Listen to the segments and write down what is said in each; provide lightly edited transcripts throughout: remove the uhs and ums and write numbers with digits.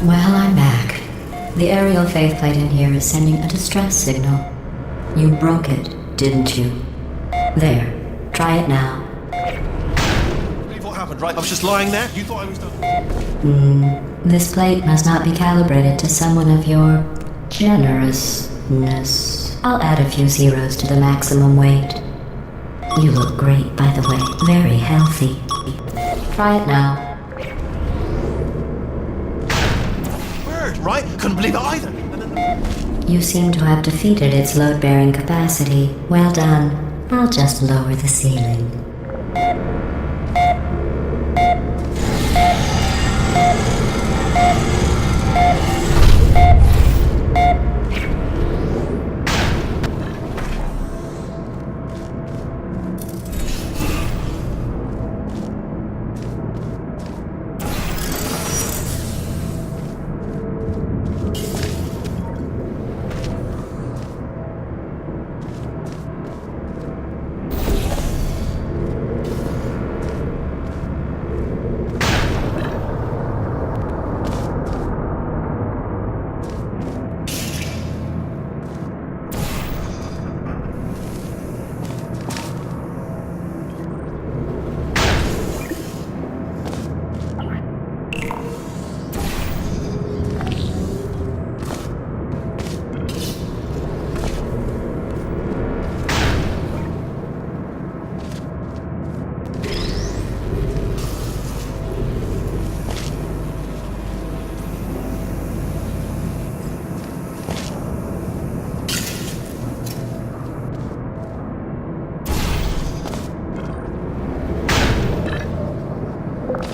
Well, I'm back. The aerial faceplate in here is sending a distress signal. You broke it, didn't you? There. Try it now. Believe what happened, right? I was just lying there. You thought I was done. This plate must not be calibrated to someone of your generousness. I'll add a few zeros to the maximum weight. You look great, by the way. Very healthy. Try it now. Word, right? Couldn't believe it either. You seem to have defeated its load-bearing capacity. Well done. I'll just lower the ceiling.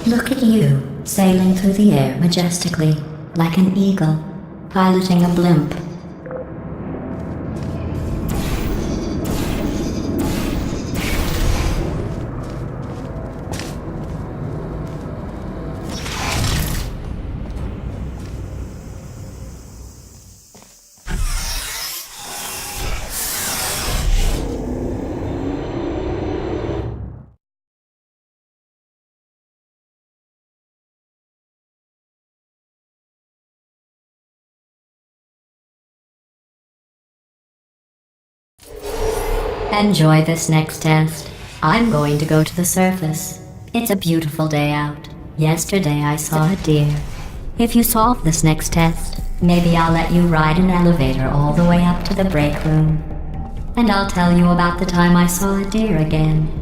Look at you, sailing through the air majestically, like an eagle, piloting a blimp. Enjoy this next test. I'm going to go to the surface. It's a beautiful day out. Yesterday I saw a deer. If you solve this next test, maybe I'll let you ride an elevator all the way up to the break room. And I'll tell you about the time I saw a deer again.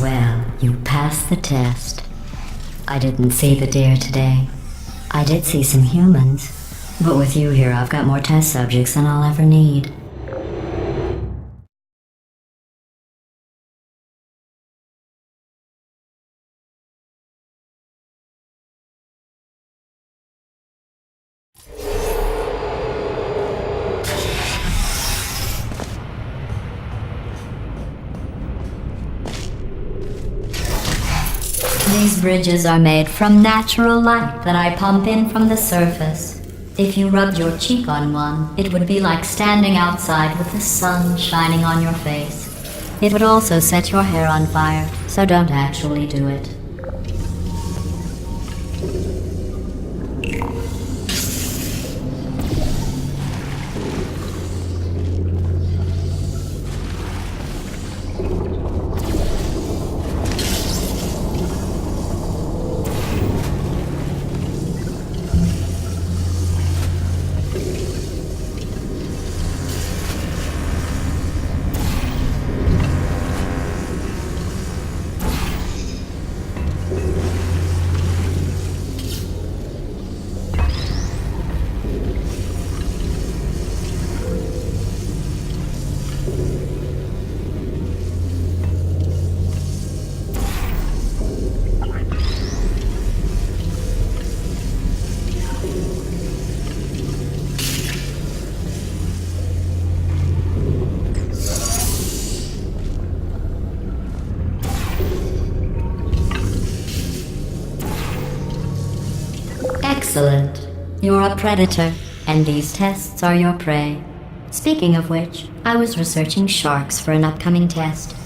Well, you passed the test. I didn't see the deer today. I did see some humans, but with you here I've got more test subjects than I'll ever need. These bridges are made from natural light that I pump in from the surface. If you rubbed your cheek on one, it would be like standing outside with the sun shining on your face. It would also set your hair on fire, so don't actually do it. Excellent. You're a predator, and these tests are your prey. Speaking of which, I was researching sharks for an upcoming test.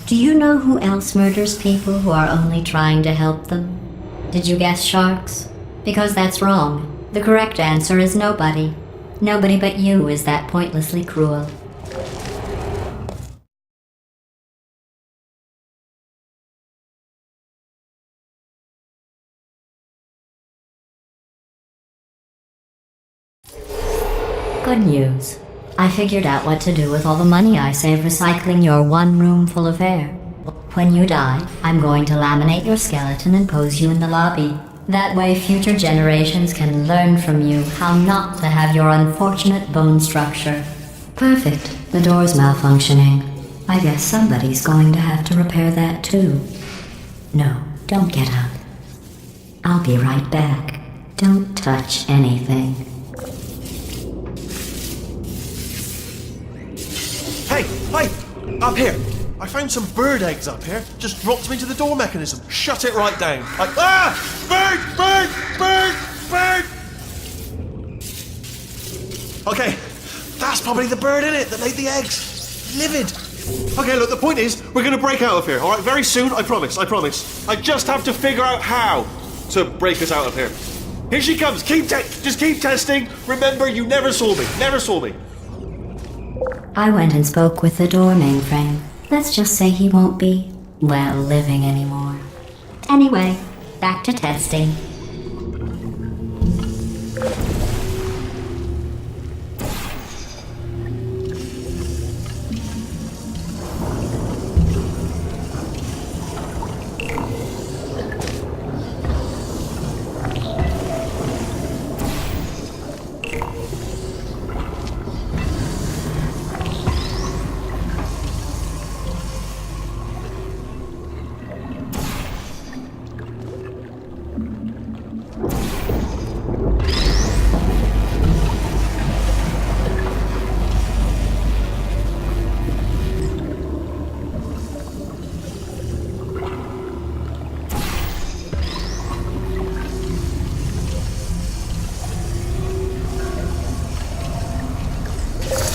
Do you know who else murders people who are only trying to help them? Did you guess sharks? Because that's wrong. The correct answer is nobody. Nobody but you is that pointlessly cruel. Good news. I figured out what to do with all the money I save recycling your one room full of hair. When you die, I'm going to laminate your skeleton and pose you in the lobby. That way future generations can learn from you how not to have your unfortunate bone structure. Perfect. The door's malfunctioning. I guess somebody's going to have to repair that too. No, don't get up. I'll be right back. Don't touch anything. Hey! Up here! I found some bird eggs up here. Just dropped them into the door mechanism. Shut it right down. Bird! Okay, that's probably the bird in it that laid the eggs. Livid. Okay, look, the point is, we're gonna break out of here, alright? Very soon, I promise. I just have to figure out how to break us out of here. Here she comes. Just keep testing. Remember, you never saw me. I went and spoke with the door mainframe. Let's just say he won't be, well, living anymore. Anyway, back to testing.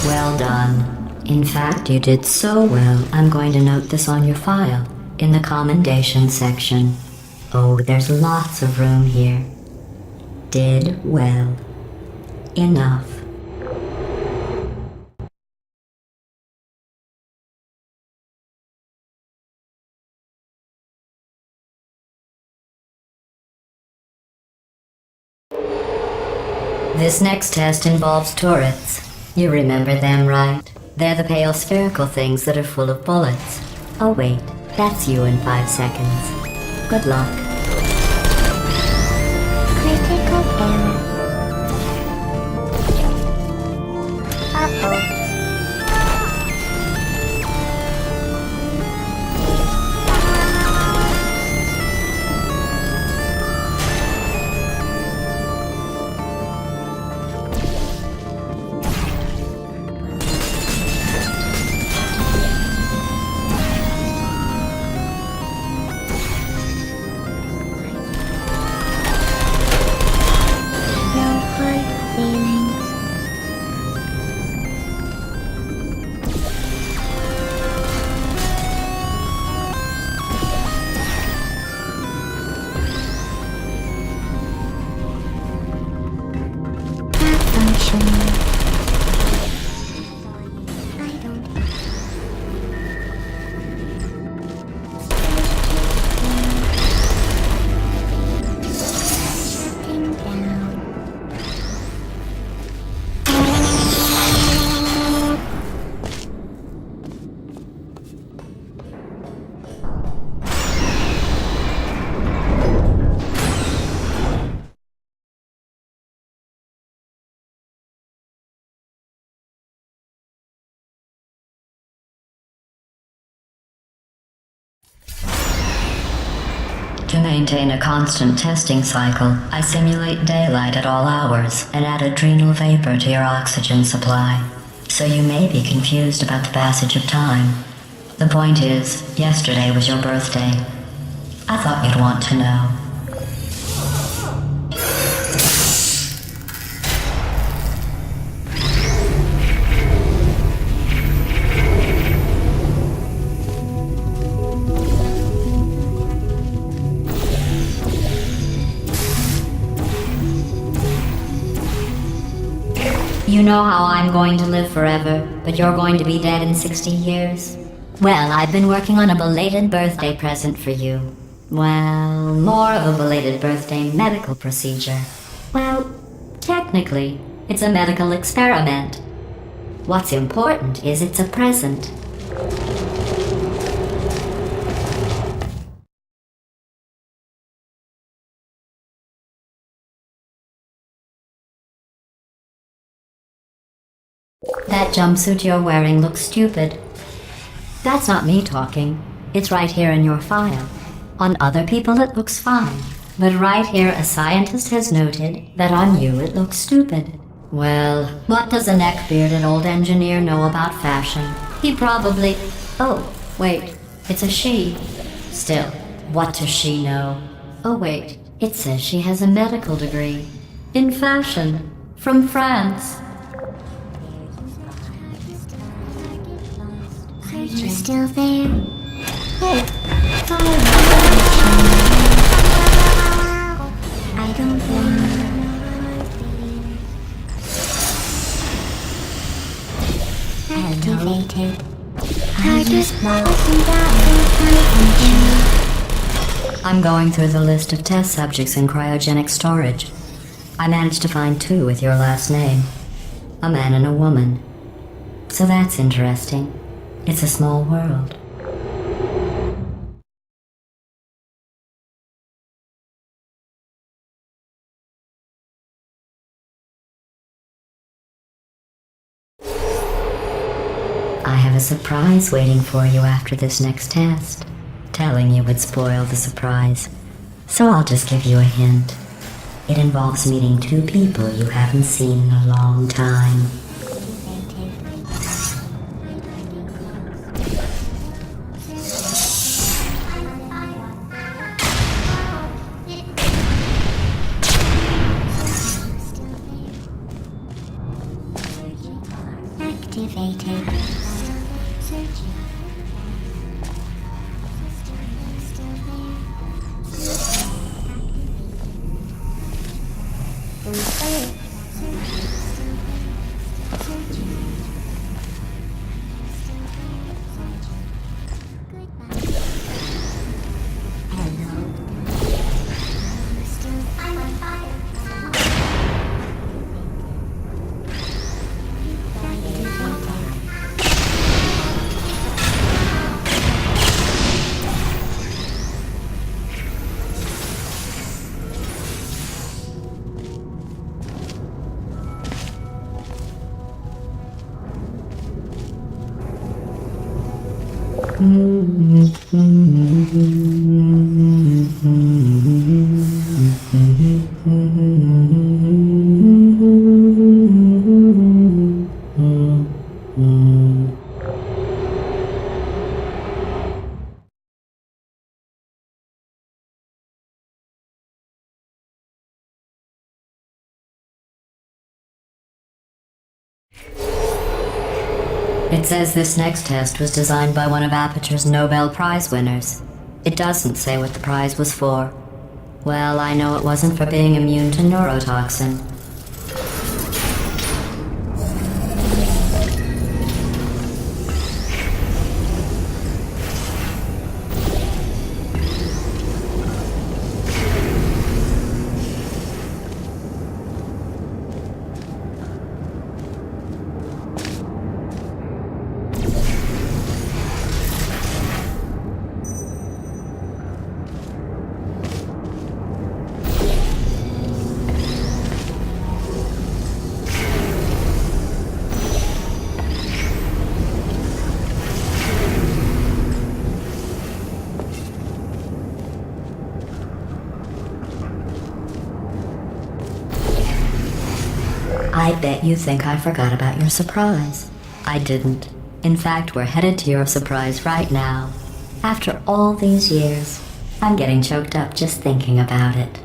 Well done. In fact, you did so well, I'm going to note this on your file, in the commendation section. Oh, there's lots of room here. Did well. Enough. This next test involves turrets. You remember them, right? They're the pale spherical things that are full of bullets. Oh wait, that's you in 5 seconds. Good luck. Critical fail. Uh-oh. maintain a constant testing cycle, I simulate daylight at all hours and add adrenal vapor to your oxygen supply. So you may be confused about the passage of time. The point is, yesterday was your birthday. I thought you'd want to know. You know how I'm going to live forever, but you're going to be dead in 60 years? Well, I've been working on a belated birthday present for you. Well, more of a belated birthday medical procedure. Well, technically, it's a medical experiment. What's important is it's a present. That jumpsuit you're wearing looks stupid. That's not me talking. It's right here in your file. On other people it looks fine. But right here a scientist has noted that on you it looks stupid. Well, what does a neck-bearded old engineer know about fashion? He probably... Oh, wait. It's a she. Still, what does she know? Oh wait, it says she has a medical degree. In fashion. From France. Are you still there? Hey, I don't know. Activated. I'm going through the list of test subjects in cryogenic storage. I managed to find 2 with your last name. A man and a woman. So that's interesting. It's a small world. I have a surprise waiting for you after this next test. Telling you would spoil the surprise. So I'll just give you a hint. It involves meeting 2 people you haven't seen in a long time. Activated. It says this next test was designed by one of Aperture's Nobel Prize winners. It doesn't say what the prize was for. Well, I know it wasn't for being immune to neurotoxin. I bet you think I forgot about your surprise. I didn't. In fact, we're headed to your surprise right now. After all these years, I'm getting choked up just thinking about it.